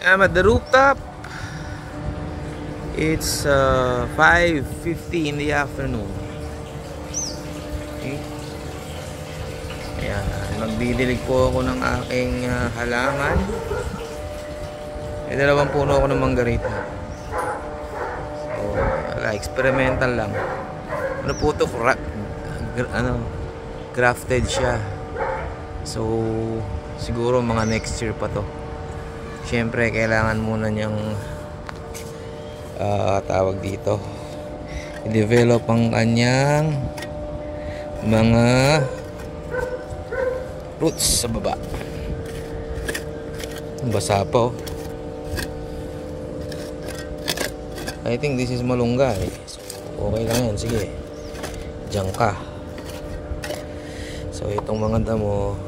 I'm at the rooftop. It's 5:50 in the afternoon. Okay. Ayan, magdidilig po ako ng aking halaman. May dalawang puno ako ng manggarita. So, experimental lang. Ano po ito? Grafted siya. So, siguro mga next year pa to. Siyempre, kailangan muna niyang tawag dito, i-develop ang kanyang mga roots sa baba. Basa pa oh. I think this is malunggay. So, okay lang yan. Sige, diyan ka. So itong mga damo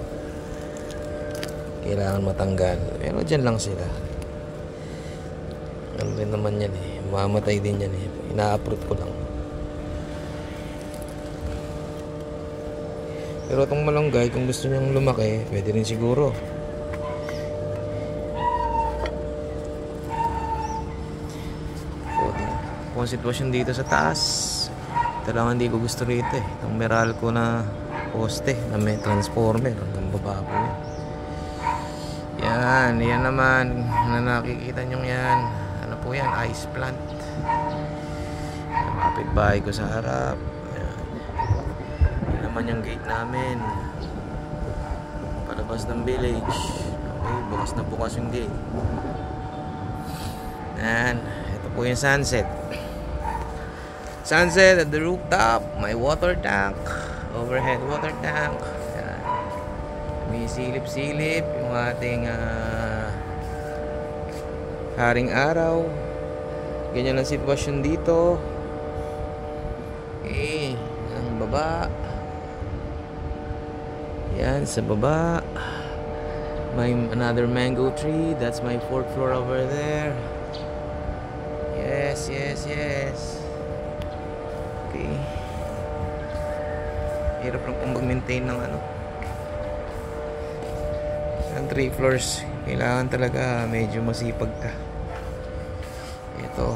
kailangan matanggal, pero dyan lang sila. Ano din naman yan eh, mamatay din yan eh. Ina-uproot ko lang. Pero itong malunggay, kung gusto nyang lumaki, pwede rin siguro. Kung ang sitwasyon dito sa taas, ito lang hindi ko gusto rito eh. Itong Meralco na poste na may transformer hanggang baba po yan. Yan naman na nakikita nyo yan. Ano po yan? Ice plant. Kapit bahay ko sa harap. Yan naman yung gate namin, palabas ng village. Okay, bukas na bukas yung gate. Yan. Ito po yung sunset. Sunset at the rooftop. My water tank, overhead water tank. Yan. May silip-silip yung ating haring araw. Ganyan ang sitwasyon dito. Okay, ang baba. Yan, sa baba may another mango tree. That's my 4th floor over there. Yes, yes, yes. Okay. Hirap lang pong mag-maintain ng ano. Ang 3 floors, kailangan talaga medyo masipag ka. Ito.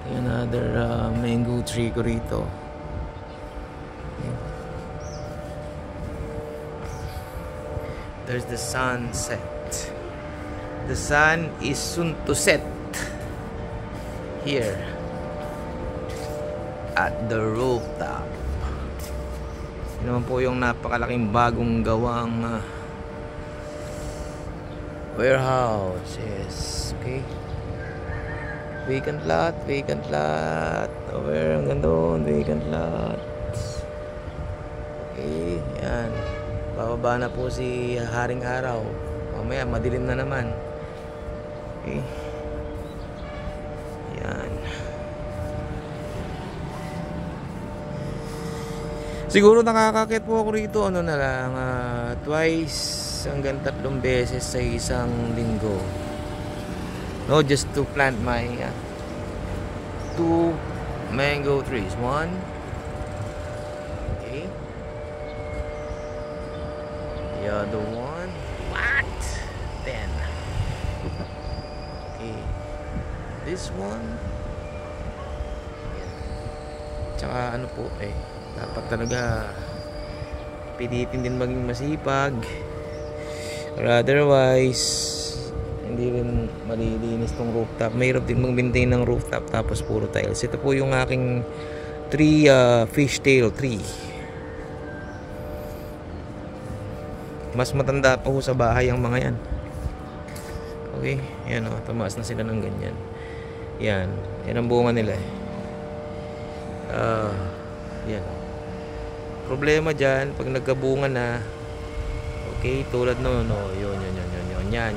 Another mango tree ko rito. Okay. There's the sunset. The sun is soon to set here at the rooftop. Yun naman po yung napakalaking bagong gawang warehouse. Yes, okay. Vacant lot, vacant lot. Over hanggang doon, vacant lot. Okay, yan. Bababa na po si Haring Araw. Mamaya madilim na naman. Okay. Yan. Siguro nakakakit po ako rito ano na lang, twice hanggang 3 beses sa isang linggo. No, just to plant my 2 mango trees. 1. Okay. The other one. What? 10. Okay. This one. Tsaka ano po eh, dapat talaga pilitin din maging masipag, or otherwise hindi rin malilinis tong rooftop. Mahirap din mag-maintain ng rooftop tapos puro tiles. Ito po yung aking fishtail tree. Mas matanda pa po sa bahay ang mga yan. Okay, yan o, tumaas na sila ng ganyan. Yan, yan ang bunga nila eh. Yan. Problema dyan, pag nagkabunga na, okay, tulad no, yun, yan.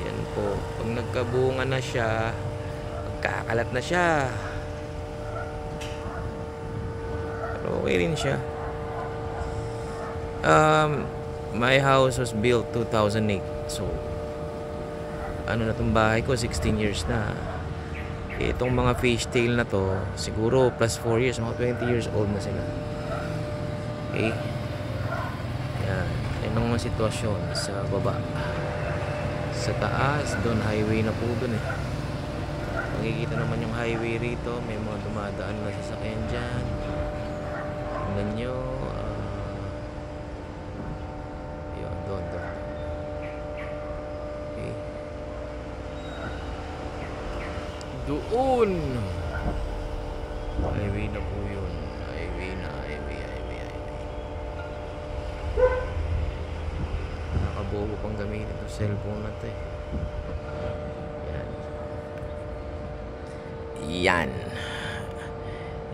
Yan po, pag nagkabunga na siya, magkakalat na siya. Pero okay rin siya. My house was built 2008. So, ano na tong bahay ko, 16 years na. Itong mga fishtail na to, siguro plus 4 years, mga 20 years old na sila. Okay. Yan. Yung ng sitwasyon sa baba. Sa taas, doon highway na po doon eh. Makikita naman yung highway rito, may mga dumadaan na sasakyan dyan. Tingnan nyo, yun, doon. Okay. Doon! Highway na po yun. Highway. Nakakabobo pang gamitin itong cellphone na ito eh.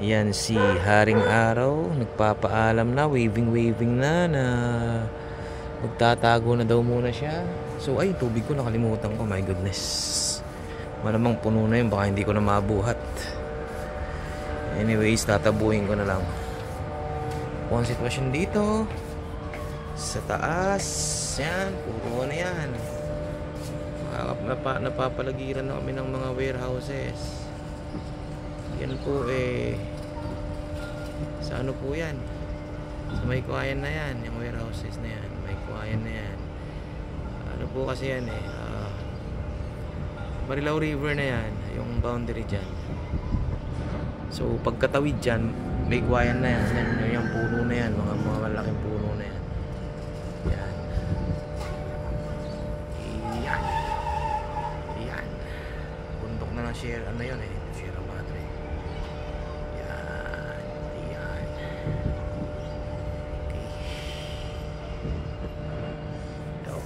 Yan si Haring Araw, nagpapaalam na, waving na magtatago na daw muna siya. So ay, tubig ko nakalimutan ko, my goodness. Malamang puno na yun, baka hindi ko na mabuhat. Anyways, tatabuhin ko na lang. Kung ang sitwasyon dito sa taas, yan, puro na yan. Napapalagiran na kami ng mga warehouses. Yan po eh, sa ano po yan, sa may kuwayan na yan, yung warehouses na yan, may kuwayan na yan. Ano po kasi yan eh, Marilao River na yan, yung boundary dyan. So pagkatawid dyan, may kuwayan na yan, yung puno na yan, mga malaking puno na yan. Yan bundok na ng Sierra, ano yun eh, Sierra Madre.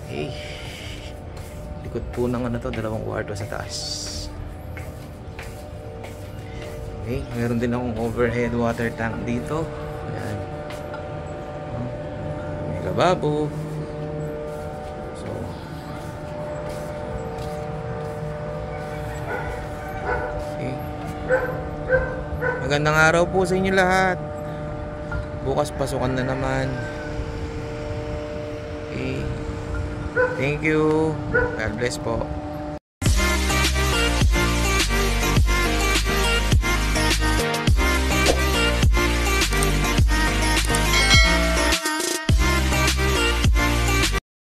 Okay. Likod po ng ano to, 2 kwarto sa taas. Okay, meron din akong overhead water tank dito. Ayan. May lababo. So, okay. Magandang araw po sa inyo lahat. Bukas pasukan na naman. Okay. Thank you. God bless po.